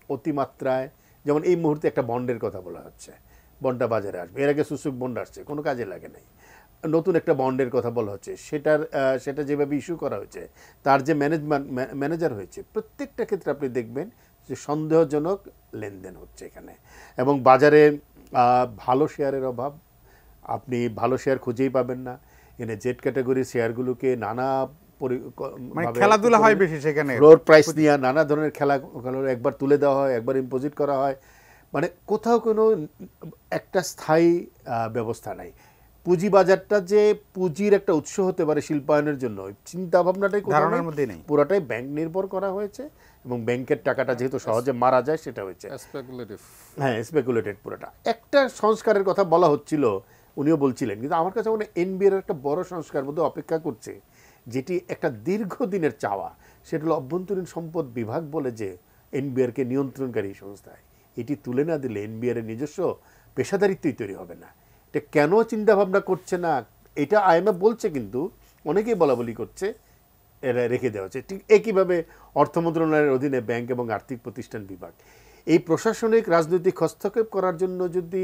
অতিমাত্রায়, যেমন এই মুহূর্তে একটা বন্ডের কথা বলা হচ্ছে, বন্ডটা বাজারে আসবে, এর আগে সুসুক বন্ড আসছে, কোনো কাজে লাগে নাই, নতুন একটা বন্ডের কথা বলা হচ্ছে, সেটা যেভাবে ইস্যু করা হয়েছে, তার যে ম্যানেজার হয়েছে, প্রত্যেকটা ক্ষেত্রে আপনি দেখবেন যে সন্দেহজনক লেনদেন হচ্ছে এখানে, এবং বাজারে ভালো শেয়ারের অভাব, আপনি ভালো শেয়ার খুঁজেই পাবেন না। এখানে জেড ক্যাটাগরির শেয়ারগুলোকে নানা খেলাধুলা হয় বেশি, সেখানে ফ্লোর প্রাইস নিয়ে নানা ধরনের খেলা, একবার তুলে দেওয়া হয়, একবার ইম্পোজিট করা হয়, মানে কোথাও কোনো একটা স্থায়ী ব্যবস্থা নাই। পুঁজিবাজারটা যে পুঁজির একটা উৎস হতে পারে শিল্পায়নের জন্য, চিন্তা ভাবনাটাই ধারণার মধ্যে নেই, পুরাটাই ব্যাংক নির্ভর করা হয়েছে, এবং ব্যাংকের টাকাটা যেহেতু সহজে মারা যায় সেটা হয়েছে স্পেকুলেটেড পুরোটা। একটা সংস্কারের কথা বলা হচ্ছিল, উনিও বলছিলেন, কিন্তু আমার কাছে মনে হয় NBR একটা বড় সংস্কার মধ্যে অপেক্ষা করছে, যেটি একটা দীর্ঘদিনের চাওয়া। সেটা হলো অভ্যন্তরীণ সম্পদ বিভাগ বলে যে NBR-কে নিয়ন্ত্রণকারী সংস্থায়, এটি তুলে না দিলে NBR-এর নিজস্ব পেশাদারিত্বই তৈরি হবে না। এটা কেন চিন্তা ভাবনা করছে না, এটা IMF বলছে, কিন্তু অনেকেই বলাবলি করছে এরা রেখে দেওয়া হচ্ছে। ঠিক একইভাবে অর্থ মন্ত্রণালয়ের অধীনে ব্যাংক এবং আর্থিক প্রতিষ্ঠান বিভাগ, এই প্রশাসনিক রাজনৈতিক হস্তক্ষেপ করার জন্য যদি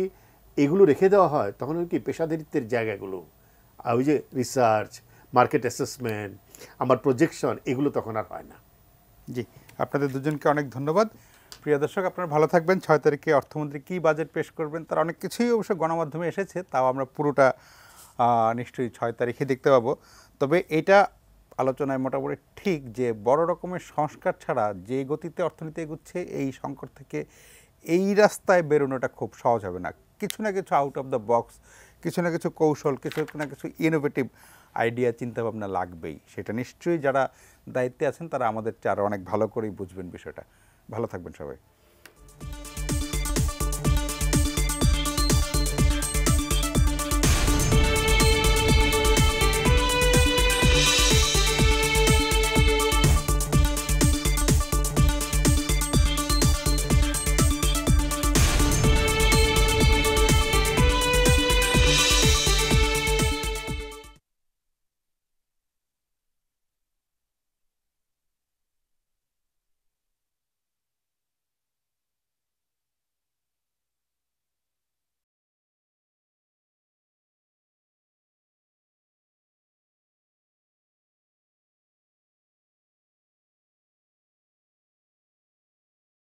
এগুলো রেখে দেওয়া হয়, তখন কি পেশাদারিত্বের জায়গাগুলো, ওই যে রিসার্চ, মার্কেট অ্যাসেসমেন্ট, আমার প্রজেকশন, এগুলো তখন আর হয় না। জি, আপনাদের দুজনকে অনেক ধন্যবাদ। প্রিয় দর্শক, আপনারা ভালো থাকবেন। 6 তারিখে অর্থমন্ত্রী কী বাজেট পেশ করবেন তার অনেক কিছুই অবশ্য গণমাধ্যমে এসেছে, তাও আমরা পুরোটা নিশ্চয়ই 6 তারিখে দেখতে পাবো। তবে এটা আলোচনায় মোটামুটি ঠিক যে বড় রকমের সংস্কার ছাড়া যে গতিতে অর্থনীতি এগুচ্ছে, এই সংকট থেকে এই রাস্তায় বেরোনোটা খুব সহজ হবে না। কিছু না কিছু আউট অফ দ্য বক্স, কিছু না কিছু কৌশল, কিছু না কিছু ইনোভেটিভ আইডিয়া, চিন্তাভাবনা লাগবেই। সেটা নিশ্চয়ই যারা দায়িত্বে আছেন তারা আমাদের চেয়ে আরও অনেক ভালো করেই বুঝবেন বিষয়টা। ভালো থাকবেন সবাই।